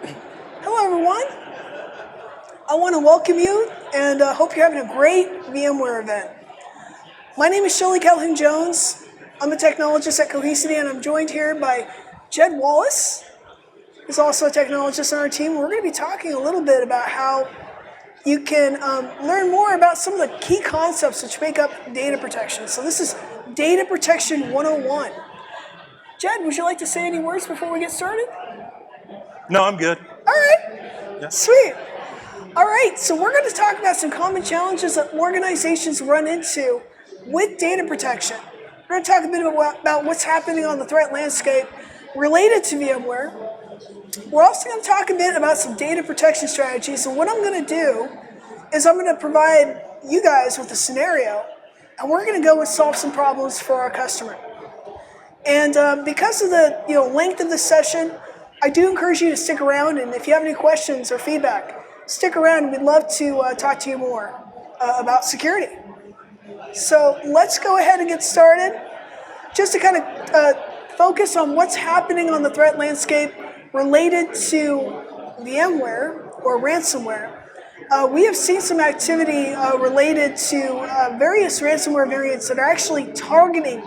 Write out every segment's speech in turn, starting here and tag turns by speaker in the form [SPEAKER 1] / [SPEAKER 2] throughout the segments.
[SPEAKER 1] Hello, everyone. I want to welcome you and hope you're having a great VMware event. My name is Shelly Calhoun Jones. I'm a technologist at Cohesity, and I'm joined here by Jed Wallace, who's also a technologist on our team. We're going to be talking a little bit about how you can learn more about some of the key concepts which make up data protection. So this is Data Protection 101. Jed, would you like to say any words before we get started?
[SPEAKER 2] No, I'm good.
[SPEAKER 1] All right. Yeah. Sweet. All right, so we're going to talk about some common challenges that organizations run into with data protection. We're going to talk a bit about what's happening on the threat landscape related to VMware. We're also going to talk a bit about some data protection strategies, and what I'm going to do is I'm going to provide you guys with a scenario, and we're going to go and solve some problems for our customer. And because of the length of this session, I do encourage you to stick around, and if you have any questions or feedback, stick around. We'd love to talk to you more about security. So let's go ahead and get started. Just to kind of focus on what's happening on the threat landscape related to VMware or ransomware. We have seen some activity related to various ransomware variants that are actually targeting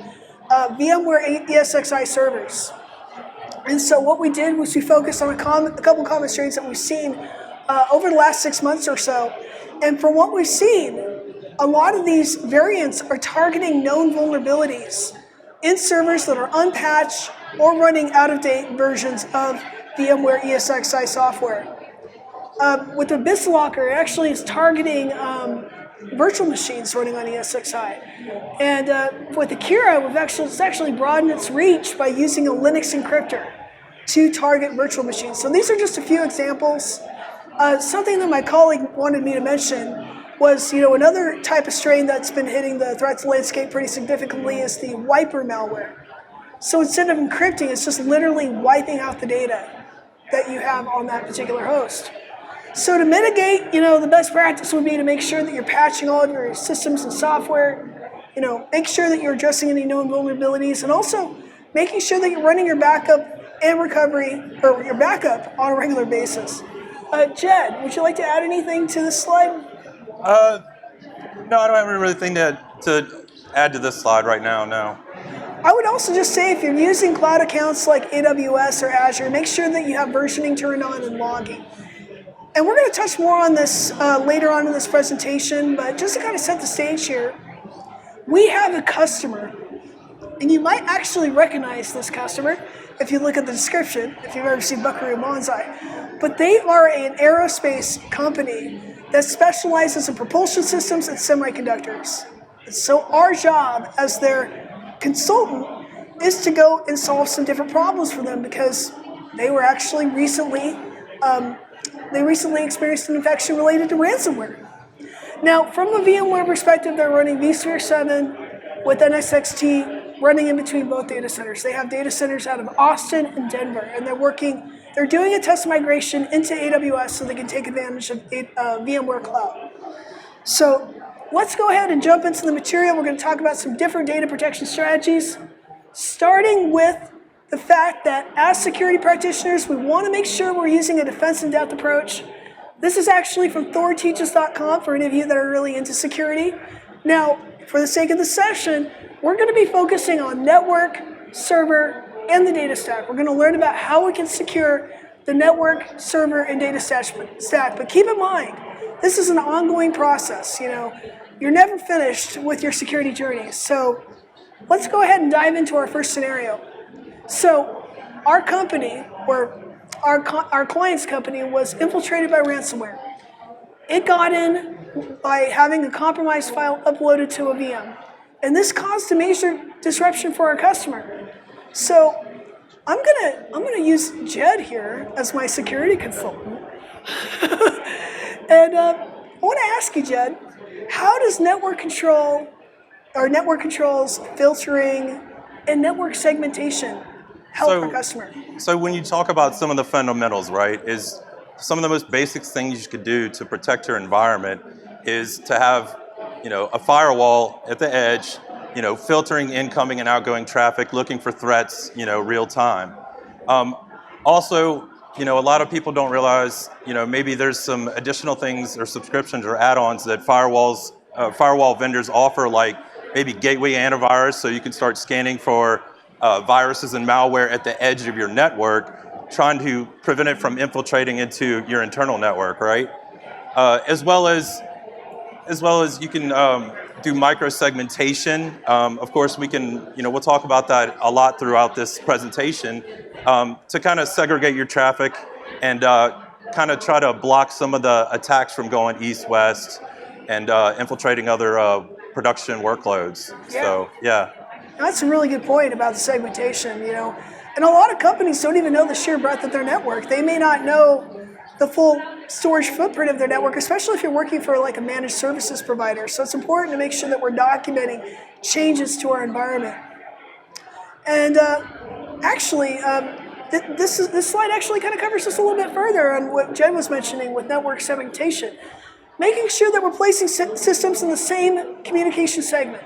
[SPEAKER 1] VMware ESXi servers. And so what we did was we focused on a couple common strains that we've seen over the last 6 months or so. And from what we've seen, a lot of these variants are targeting known vulnerabilities in servers that are unpatched or running out-of-date versions of VMware ESXi software. With the BitLocker, it actually is targeting virtual machines running on ESXi. And with Akira, it's actually broadened its reach by using a Linux encryptor to target virtual machines. So these are just a few examples. Something that my colleague wanted me to mention was, another type of strain that's been hitting the threats landscape pretty significantly is the wiper malware. So instead of encrypting, it's just literally wiping out the data that you have on that particular host. So to mitigate, the best practice would be to make sure that you're patching all of your systems and software, make sure that you're addressing any known vulnerabilities, and also making sure that you're running your backup and recovery, or your backup on a regular basis. Jed, would you like to add anything to this slide?
[SPEAKER 2] No, I don't have anything to add to this slide right now, no.
[SPEAKER 1] I would also just say if you're using cloud accounts like AWS or Azure, make sure that you have versioning turned on and logging. And we're going to touch more on this later on in this presentation, but just to kind of set the stage here, we have a customer, and you might actually recognize this customer if you look at the description, if you've ever seen Buckaroo Banzai. But they are an aerospace company that specializes in propulsion systems and semiconductors. And so our job as their consultant is to go and solve some different problems for them, because they were actually recently experienced an infection related to ransomware. Now, from a VMware perspective, they're running vSphere 7 with NSXT running in between both data centers. They have data centers out of Austin and Denver, and they're doing a test migration into AWS so they can take advantage of VMware Cloud. So let's go ahead and jump into the material. We're going to talk about some different data protection strategies, starting with the fact that as security practitioners, we want to make sure we're using a defense in depth approach. This is actually from thorteaches.com for any of you that are really into security. Now, for the sake of the session, we're going to be focusing on network, server, and the data stack. We're going to learn about how we can secure the network, server, and data stack. But keep in mind, this is an ongoing process. You're never finished with your security journey. So let's go ahead and dive into our first scenario. So our company, or our client's company, was infiltrated by ransomware. It got in by having a compromised file uploaded to a VM. And this caused a major disruption for our customer. So I'm gonna use Jed here as my security consultant. And I want to ask you, Jed, how does network control, or network controls, filtering, and network segmentation help our customer?
[SPEAKER 2] So when you talk about some of the fundamentals, right, is some of the most basic things you could do to protect your environment is to have, a firewall at the edge, filtering incoming and outgoing traffic, looking for threats, real time. Also, a lot of people don't realize, maybe there's some additional things or subscriptions or add-ons that firewall vendors offer, like maybe gateway antivirus, so you can start scanning for viruses and malware at the edge of your network, trying to prevent it from infiltrating into your internal network, right? As well as you can do micro-segmentation. Of course, we can, we'll talk about that a lot throughout this presentation, to kind of segregate your traffic and kind of try to block some of the attacks from going east-west and infiltrating other production workloads.
[SPEAKER 1] Yeah.
[SPEAKER 2] So, yeah.
[SPEAKER 1] That's a really good point about the segmentation, And a lot of companies don't even know the sheer breadth of their network. They may not know the full storage footprint of their network, especially if you're working for like a managed services provider. So it's important to make sure that we're documenting changes to our environment. And actually, this slide actually kind of covers this a little bit further on what Jen was mentioning with network segmentation. Making sure that we're placing systems in the same communication segment.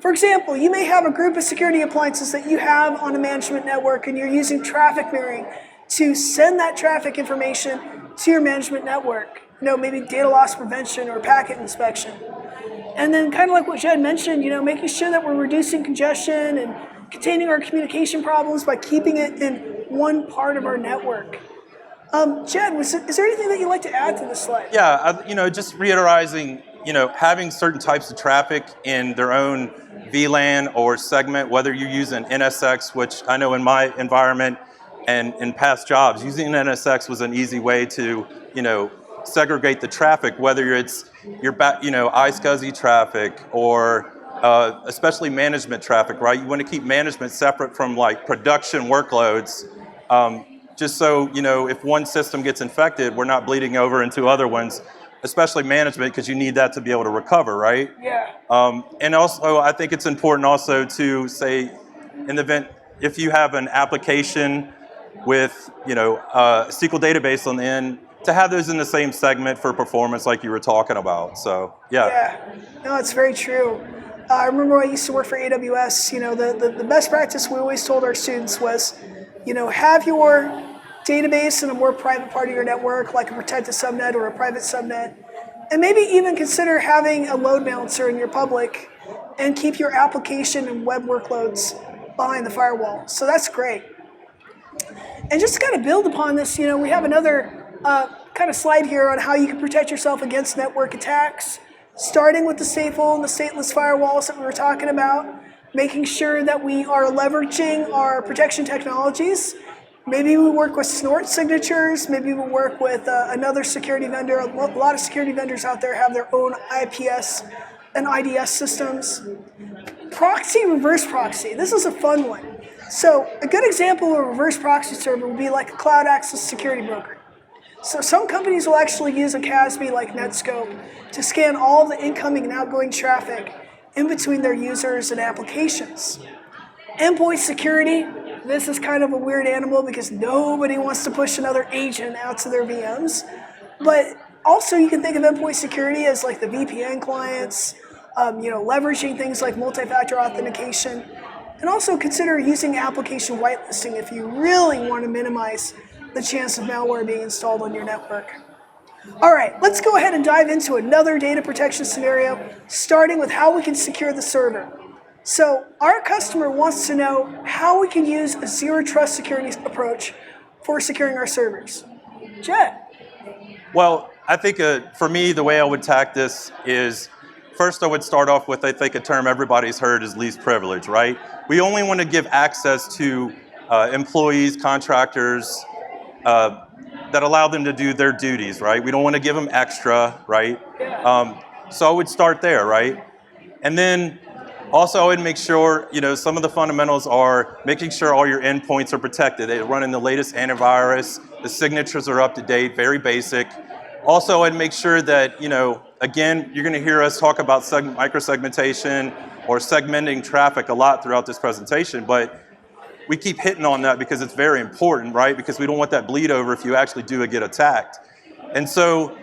[SPEAKER 1] For example, you may have a group of security appliances that you have on a management network, and you're using traffic mirroring to send that traffic information to your management network. Maybe data loss prevention or packet inspection. And then kind of like what Jen mentioned, making sure that we're reducing congestion and containing our communication problems by keeping it in one part of our network. Jen, is there anything that you'd like to add to this slide?
[SPEAKER 2] Yeah, just reiterating, having certain types of traffic in their own VLAN or segment, whether you use an NSX, which I know in my environment and in past jobs, using an NSX was an easy way to, segregate the traffic, whether it's your iSCSI traffic or especially management traffic, right? You want to keep management separate from like production workloads, just so, if one system gets infected, we're not bleeding over into other ones, especially management, because you need that to be able to recover, right?
[SPEAKER 1] Yeah.
[SPEAKER 2] And also, I think it's important also to say, in the event, if you have an application with, a SQL database on the end, to have those in the same segment for performance like you were talking about. So, yeah.
[SPEAKER 1] Yeah, no, it's very true. I remember when I used to work for AWS, the best practice we always told our students was, have your database in a more private part of your network, like a protected subnet or a private subnet, and maybe even consider having a load balancer in your public and keep your application and web workloads behind the firewall. So that's great. And just to kind of build upon this, we have another kind of slide here on how you can protect yourself against network attacks, starting with the stateful and the stateless firewalls that we were talking about, making sure that we are leveraging our protection technologies. Maybe we work with snort signatures, maybe we work with another security vendor. A lot of security vendors out there have their own IPS and IDS systems. Proxy, reverse proxy, this is a fun one. So a good example of a reverse proxy server would be like a cloud access security broker. So some companies will actually use a CASB like Netscope to scan all the incoming and outgoing traffic in between their users and applications. Endpoint security, this is kind of a weird animal because nobody wants to push another agent out to their VMs. But also you can think of endpoint security as like the VPN clients, leveraging things like multi-factor authentication, and also consider using application whitelisting if you really want to minimize the chance of malware being installed on your network. All right, let's go ahead and dive into another data protection scenario, starting with how we can secure the server. So our customer wants to know how we can use a zero trust security approach for securing our servers. Jet.
[SPEAKER 2] Well, I think for me, the way I would attack this is, first I would start off with, I think, a term everybody's heard is least privilege, right? We only want to give access to employees, contractors, that allow them to do their duties, right? We don't want to give them extra, right? So I would start there, right? And then also I would make sure, some of the fundamentals are making sure all your endpoints are protected. They run in the latest antivirus, the signatures are up to date, very basic. Also, I'd make sure that, again, you're going to hear us talk about microsegmentation or segmenting traffic a lot throughout this presentation, but we keep hitting on that because it's very important, right? Because we don't want that bleed over if you actually do get attacked. And so,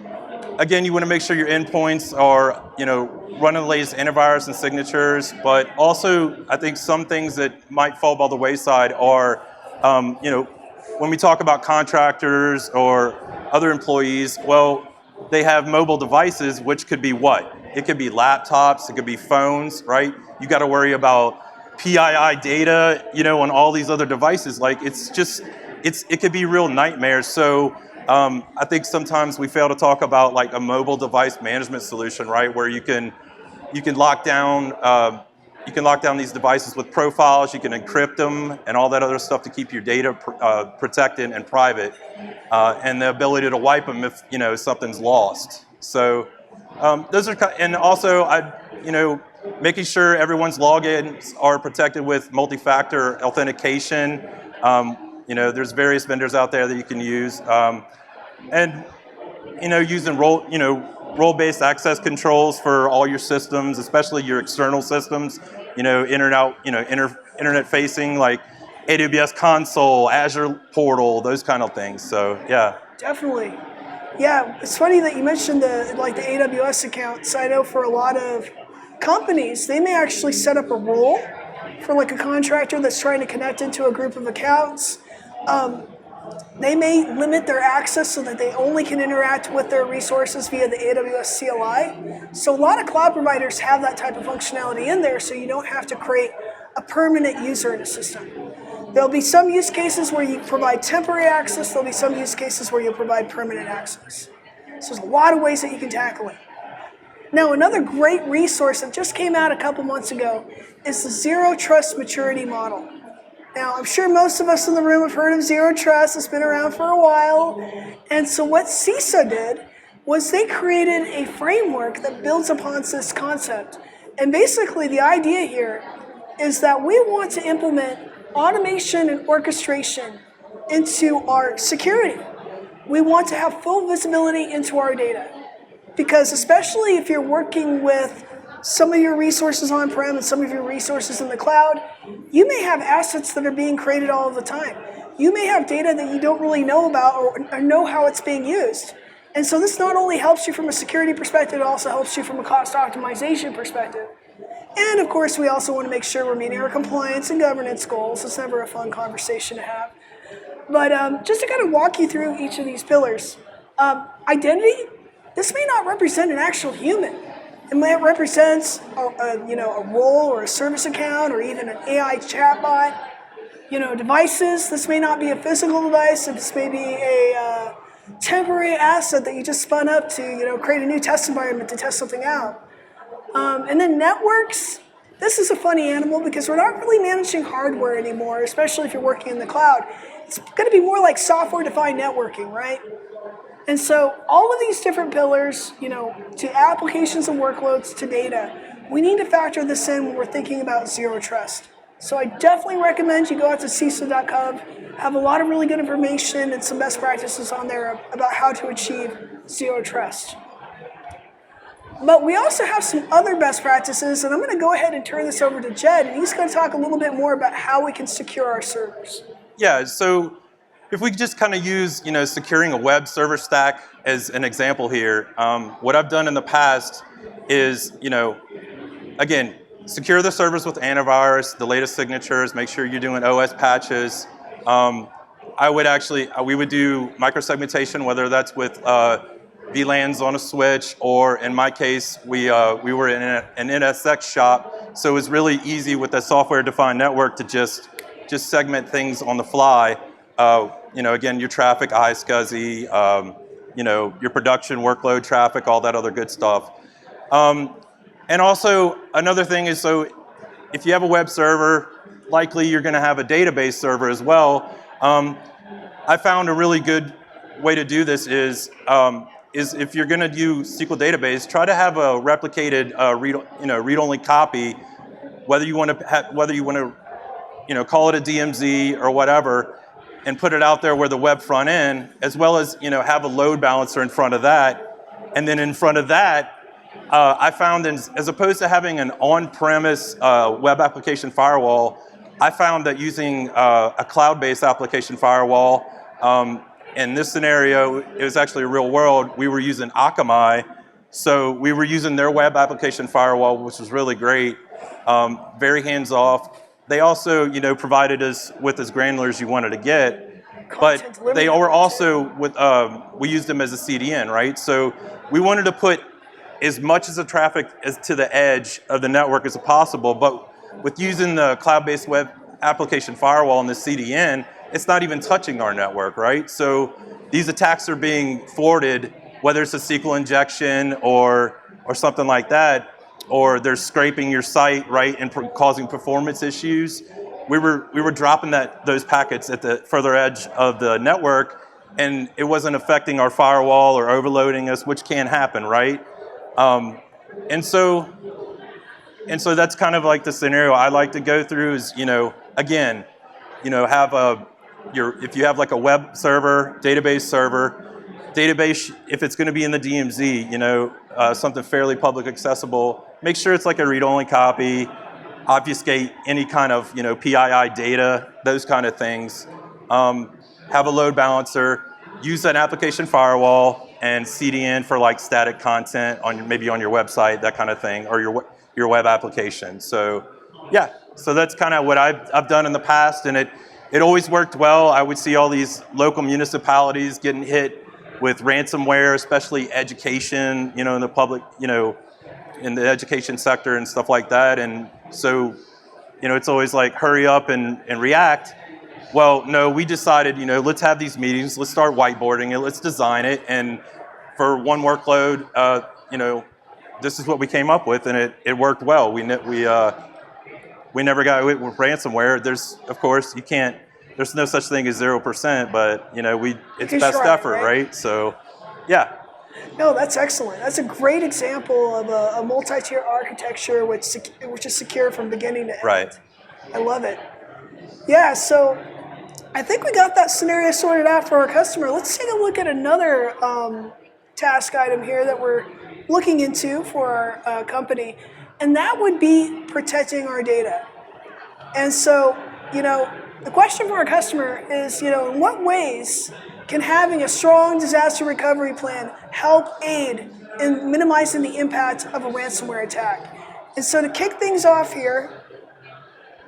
[SPEAKER 2] again, you want to make sure your endpoints are, running the latest antivirus and signatures, but also I think some things that might fall by the wayside are, when we talk about contractors or other employees, well, they have mobile devices, which could be what? It could be laptops, it could be phones, right? You got to worry about PII data, on all these other devices. Like it could be real nightmares. So I think sometimes we fail to talk about like a mobile device management solution, right? Where you can lock down these devices with profiles, you can encrypt them and all that other stuff to keep your data protected and private, and the ability to wipe them if something's lost. So those are, and also making sure everyone's logins are protected with multi-factor authentication. There's various vendors out there that you can use, and using role-based access controls for all your systems, especially your external systems, internet-facing, like AWS console, Azure portal, those kind of things. So yeah.
[SPEAKER 1] Definitely. Yeah, it's funny that you mentioned the AWS accounts. I know for a lot of companies, they may actually set up a role for like a contractor that's trying to connect into a group of accounts. They may limit their access so that they only can interact with their resources via the AWS CLI. So a lot of cloud providers have that type of functionality in there, so you don't have to create a permanent user in a system. There'll be some use cases where you provide temporary access. There'll be some use cases where you'll provide permanent access. So there's a lot of ways that you can tackle it. Now, another great resource that just came out a couple months ago is the Zero Trust Maturity Model. Now, I'm sure most of us in the room have heard of Zero Trust. It's been around for a while. And so what CISA did was they created a framework that builds upon this concept. And basically the idea here is that we want to implement automation and orchestration into our security. We want to have full visibility into our data. Because especially if you're working with some of your resources on-prem and some of your resources in the cloud, you may have assets that are being created all of the time. You may have data that you don't really know about or know how it's being used. And so this not only helps you from a security perspective, it also helps you from a cost optimization perspective. And of course, we also want to make sure we're meeting our compliance and governance goals. It's never a fun conversation to have. But just to kind of walk you through each of these pillars. Identity, this may not represent an actual human. It might represent a role or a service account or even an AI chatbot. Devices, this may not be a physical device. This may be a temporary asset that you just spun up to create a new test environment to test something out. And then networks, this is a funny animal because we're not really managing hardware anymore, especially if you're working in the cloud. It's going to be more like software-defined networking, right? And so all of these different pillars, to applications and workloads to data, we need to factor this in when we're thinking about zero trust. So I definitely recommend you go out to CISA.gov, have a lot of really good information and some best practices on there about how to achieve zero trust. But we also have some other best practices, and I'm going to go ahead and turn this over to Jed, and he's going to talk a little bit more about how we can secure our servers.
[SPEAKER 2] Yeah, so if we could just kind of use, securing a web server stack as an example here, what I've done in the past is, again, secure the servers with antivirus, the latest signatures, make sure you're doing OS patches. We would do microsegmentation, whether that's with VLANs on a switch, or in my case, we were in an NSX shop, so it was really easy with the software-defined network to just segment things on the fly. Again, your traffic, iSCSI, your production workload traffic, all that other good stuff. And also, another thing is, so if you have a web server, likely you're going to have a database server as well. I found a really good way to do this is if you're going to do SQL database, try to have a replicated read-only copy, whether you want to call it a DMZ or whatever, and put it out there where the web front end, as well as have a load balancer in front of that, and then in front of that, I found as opposed to having an on-premise web application firewall, I found that using a cloud-based application firewall. In this scenario, it was actually real world. We were using Akamai, so we were using their web application firewall, which was really great, very hands-off. They also, provided us with as granular as you wanted to get. but
[SPEAKER 1] Content delivery
[SPEAKER 2] they were
[SPEAKER 1] network,
[SPEAKER 2] also with we used them as a CDN, right? So we wanted to put as much as the traffic as to the edge of the network as possible, but with using the cloud-based web application firewall and the CDN, it's not even touching our network, right? So these attacks are being thwarted, whether it's a SQL injection or something like that, or they're scraping your site, right, and causing performance issues. We were dropping those packets at the further edge of the network, and it wasn't affecting our firewall or overloading us, which can happen, right? And so that's kind of like the scenario I like to go through is, again, have if you have like a web server, database, if it's going to be in the DMZ, something fairly public accessible, make sure it's like a read-only copy, obfuscate any kind of, PII data, those kind of things. Have a load balancer, use an application firewall and CDN for like static content maybe on your website, that kind of thing, or your web application. So yeah, so that's kind of what I've done in the past, and it always worked well. I would see all these local municipalities getting hit with ransomware, especially education, in the public, in the education sector and stuff like that. And so, it's always like hurry up and react. Well, no, we decided, let's have these meetings, let's start whiteboarding it, let's design it, and for one workload, this is what we came up with, and it worked well. We never got hit with ransomware. Of course, there's no such thing as 0%, but it's best effort, right? So, yeah.
[SPEAKER 1] No, that's excellent. That's a great example of a multi-tier architecture which is secure from beginning to end.
[SPEAKER 2] Right.
[SPEAKER 1] I love it. Yeah, so I think we got that scenario sorted out for our customer. Let's take a look at another task item here that we're looking into for our company, and that would be protecting our data. And so, the question for our customer is, in what ways can having a strong disaster recovery plan help aid in minimizing the impact of a ransomware attack? And so to kick things off here,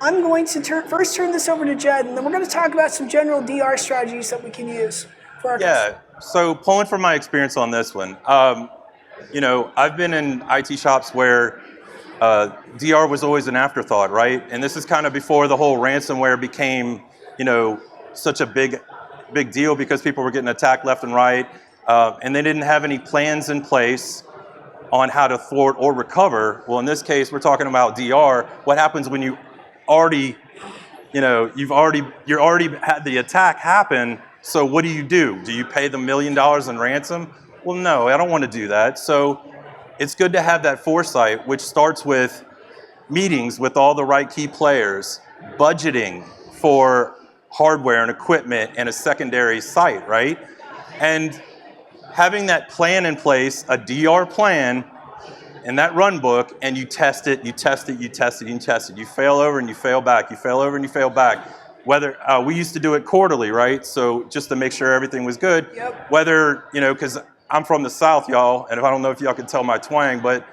[SPEAKER 1] I'm going to first turn this over to Jed, and then we're going to talk about some general DR strategies that we can use for our customer.
[SPEAKER 2] So pulling from my experience on this one, I've been in IT shops where DR was always an afterthought, right? And this is kind of before the whole ransomware became, such a big deal because people were getting attacked left and right, and they didn't have any plans in place on how to thwart or recover. Well, in this case, we're talking about DR. What happens when you already had the attack happen? So what do? Do you pay the $1 million in ransom? Well, no, I don't want to do that. So it's good to have that foresight, which starts with meetings with all the right key players, budgeting for hardware and equipment and a secondary site, right? And having that plan in place, a DR plan, and that run book, and you test it, you test it, you test it, you test it. You fail over and you fail back, you fail over and you fail back. Whether, we used to do it quarterly, right? So just to make sure everything was good.
[SPEAKER 1] Yep.
[SPEAKER 2] Whether, because I'm from the South, y'all, and I don't know if y'all can tell my twang, but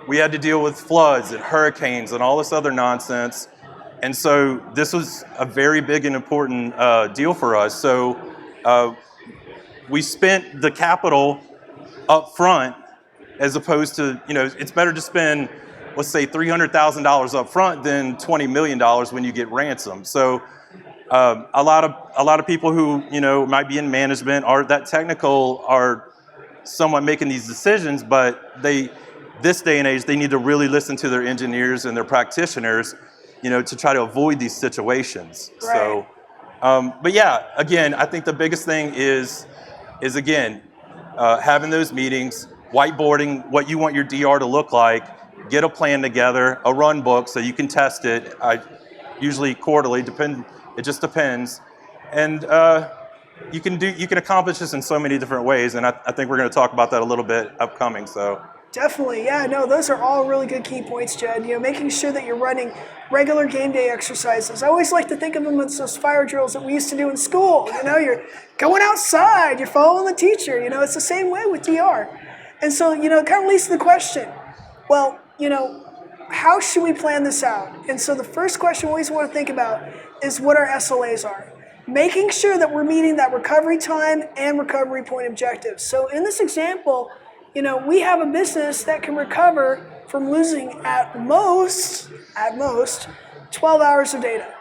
[SPEAKER 2] we had to deal with floods and hurricanes and all this other nonsense. And so this was a very big and important deal for us. So we spent the capital up front as opposed to, it's better to spend, let's say, $300,000 up front than $20 million when you get ransomed. So a lot of people who, might be in management or that technical are somewhat making these decisions, but this day and age, they need to really listen to their engineers and their practitioners, to try to avoid these situations.
[SPEAKER 1] Right.
[SPEAKER 2] So, but yeah, again, I think the biggest thing is again, having those meetings, whiteboarding what you want your DR to look like, get a plan together, a run book so you can test it. Usually quarterly, it just depends. And you can accomplish this in so many different ways, and I think we're going to talk about that a little bit upcoming. So.
[SPEAKER 1] Definitely, yeah, no, those are all really good key points, Jed. Making sure that you're running regular game day exercises. I always like to think of them as those fire drills that we used to do in school. You're going outside, you're following the teacher. It's the same way with DR. And so, it kind of leads to the question, well, how should we plan this out? And so the first question we always want to think about is what our SLAs are. making sure that we're meeting that recovery time and recovery point objectives. So in this example, we have a business that can recover from losing at most 12 hours of data.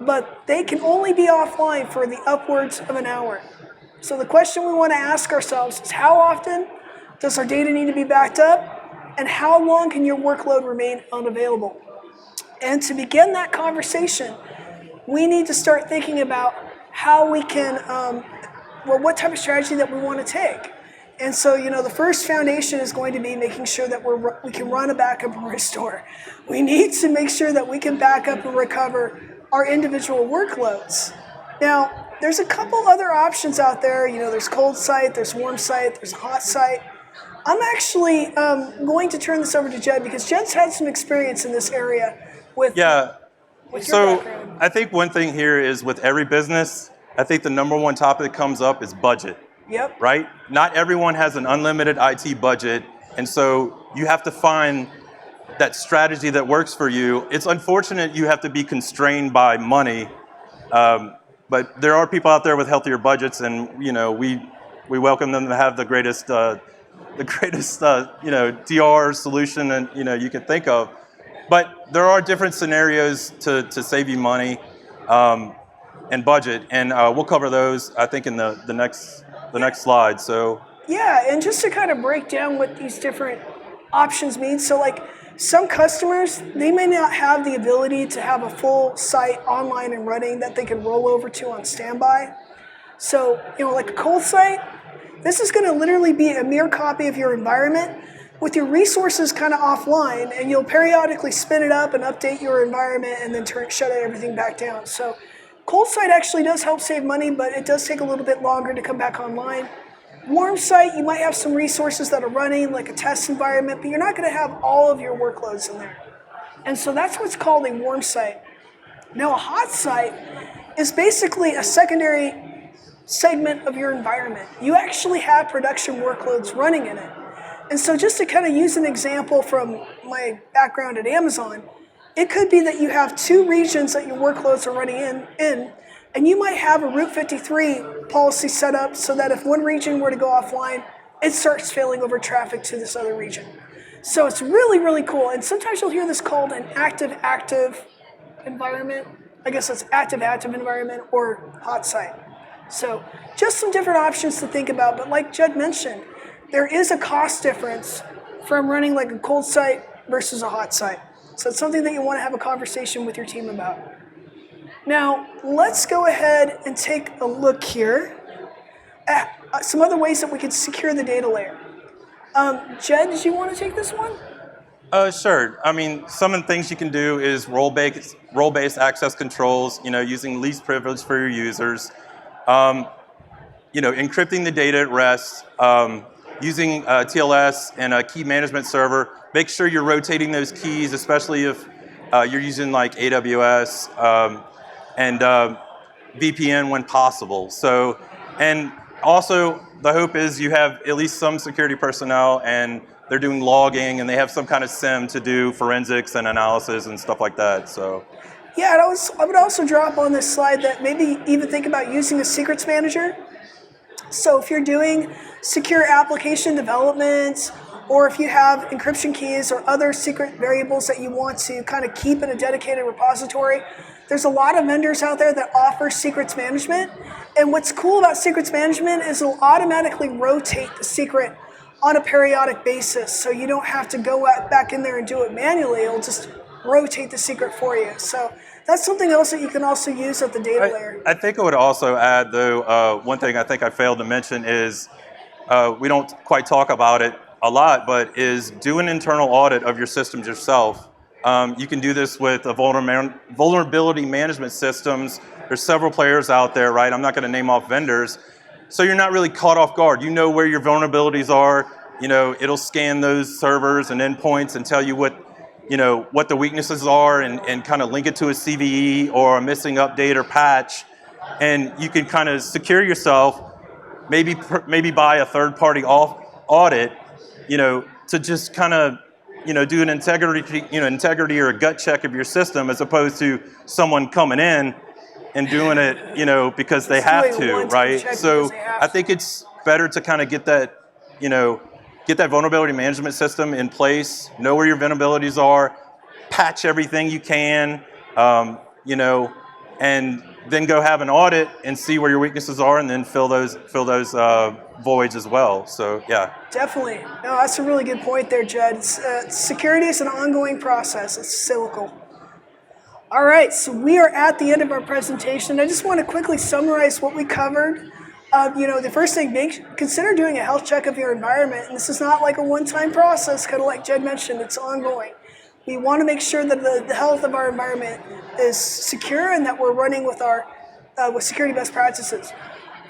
[SPEAKER 1] But they can only be offline for the upwards of an hour. So the question we want to ask ourselves is, how often does our data need to be backed up? And how long can your workload remain unavailable? And to begin that conversation, we need to start thinking about how we can, what type of strategy that we want to take. And so, the first foundation is going to be making sure that we can run a backup and restore. We need to make sure that we can back up and recover our individual workloads. Now, there's a couple other options out there. There's cold site, there's warm site, there's hot site. I'm actually going to turn this over to Jed because Jed's had some experience in this area with your background.
[SPEAKER 2] I think one thing here is with every business, I think the number one topic that comes up is budget.
[SPEAKER 1] Yep.
[SPEAKER 2] Right? Not everyone has an unlimited IT budget, and so you have to find that strategy that works for you. It's unfortunate you have to be constrained by money, but there are people out there with healthier budgets, and we welcome them to have the greatest DR solution and you can think of. But there are different scenarios to save you money and budget, and we'll cover those I think in the next slide. So
[SPEAKER 1] yeah, and just to kind of break down what these different options mean. So like some customers, they may not have the ability to have a full site online and running that they can roll over to on standby. So, like a cold site, this is going to literally be a mere copy of your environment with your resources kind of offline, and you'll periodically spin it up and update your environment and then shut everything back down. So cold site actually does help save money, but it does take a little bit longer to come back online. Warm site, you might have some resources that are running, like a test environment, but you're not going to have all of your workloads in there. And so that's what's called a warm site. Now, a hot site is basically a secondary segment of your environment. You actually have production workloads running in it. And so just to kind of use an example from my background at Amazon, it could be that you have two regions that your workloads are running in, and you might have a Route 53 policy set up so that if one region were to go offline, it starts failing over traffic to this other region. So it's really, really cool. And sometimes you'll hear this called an active environment. I guess it's active environment or hot site. So just some different options to think about. But like Judd mentioned, there is a cost difference from running like a cold site versus a hot site. So it's something that you want to have a conversation with your team about. Now, let's go ahead and take a look here at some other ways that we could secure the data layer. Jed, did you want to take this one?
[SPEAKER 2] Sure. I mean, some of the things you can do is role-based access controls, using least privilege for your users, encrypting the data at rest, using TLS and a key management server. Make sure you're rotating those keys, especially if you're using like AWS and VPN when possible. So, and also the hope is you have at least some security personnel and they're doing logging and they have some kind of SIM to do forensics and analysis and stuff like that. So.
[SPEAKER 1] Yeah, I would also drop on this slide that maybe even think about using a secrets manager. So if you're doing secure application development, or if you have encryption keys or other secret variables that you want to kind of keep in a dedicated repository, there's a lot of vendors out there that offer secrets management. And what's cool about secrets management is it'll automatically rotate the secret on a periodic basis. So you don't have to go back in there and do it manually. It'll just rotate the secret for you. So that's something else that you can also use at the data layer.
[SPEAKER 2] I think I would also add, though, one thing I think I failed to mention is we don't quite talk about it a lot, but is do an internal audit of your systems yourself. You can do this with a vulnerability management systems. There's several players out there, right? I'm not going to name off vendors. So you're not really caught off guard. You know where your vulnerabilities are. It'll scan those servers and endpoints and tell you what the weaknesses are and kind of link it to a CVE or a missing update or patch. And you can kind of secure yourself, maybe buy a third-party audit, to just kind of, do an integrity or a gut check of your system as opposed to someone coming in and doing it, because they
[SPEAKER 1] Just
[SPEAKER 2] have
[SPEAKER 1] doing
[SPEAKER 2] to,
[SPEAKER 1] one-time
[SPEAKER 2] right?
[SPEAKER 1] check
[SPEAKER 2] So
[SPEAKER 1] because they have
[SPEAKER 2] I
[SPEAKER 1] to.
[SPEAKER 2] think it's better to kind of get that, get that vulnerability management system in place, know where your vulnerabilities are, patch everything you can, and then go have an audit and see where your weaknesses are, and then fill those voids as well. So yeah.
[SPEAKER 1] Definitely. No, that's a really good point there, Jed. Security is an ongoing process. It's cyclical. All right, so we are at the end of our presentation. I just want to quickly summarize what we covered. The first thing, consider doing a health check of your environment. And this is not like a one-time process, kind of like Jed mentioned, it's ongoing. We want to make sure that the health of our environment is secure and that we're running with our with security best practices.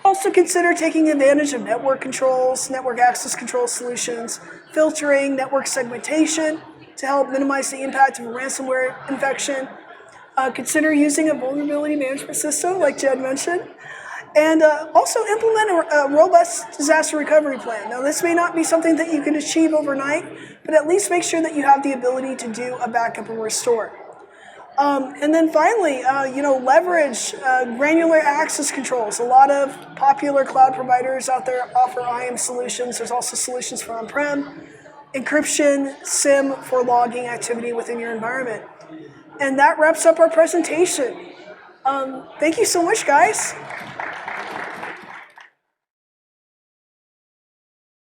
[SPEAKER 1] Also consider taking advantage of network controls, network access control solutions, filtering, network segmentation to help minimize the impact of a ransomware infection. Consider using a vulnerability management system, like Jed mentioned. And also implement a robust disaster recovery plan. Now, this may not be something that you can achieve overnight, but at least make sure that you have the ability to do a backup and restore. And then finally, leverage granular access controls. A lot of popular cloud providers out there offer IAM solutions. There's also solutions for on-prem, encryption, SIM for logging activity within your environment. And that wraps up our presentation. Thank you so much, guys.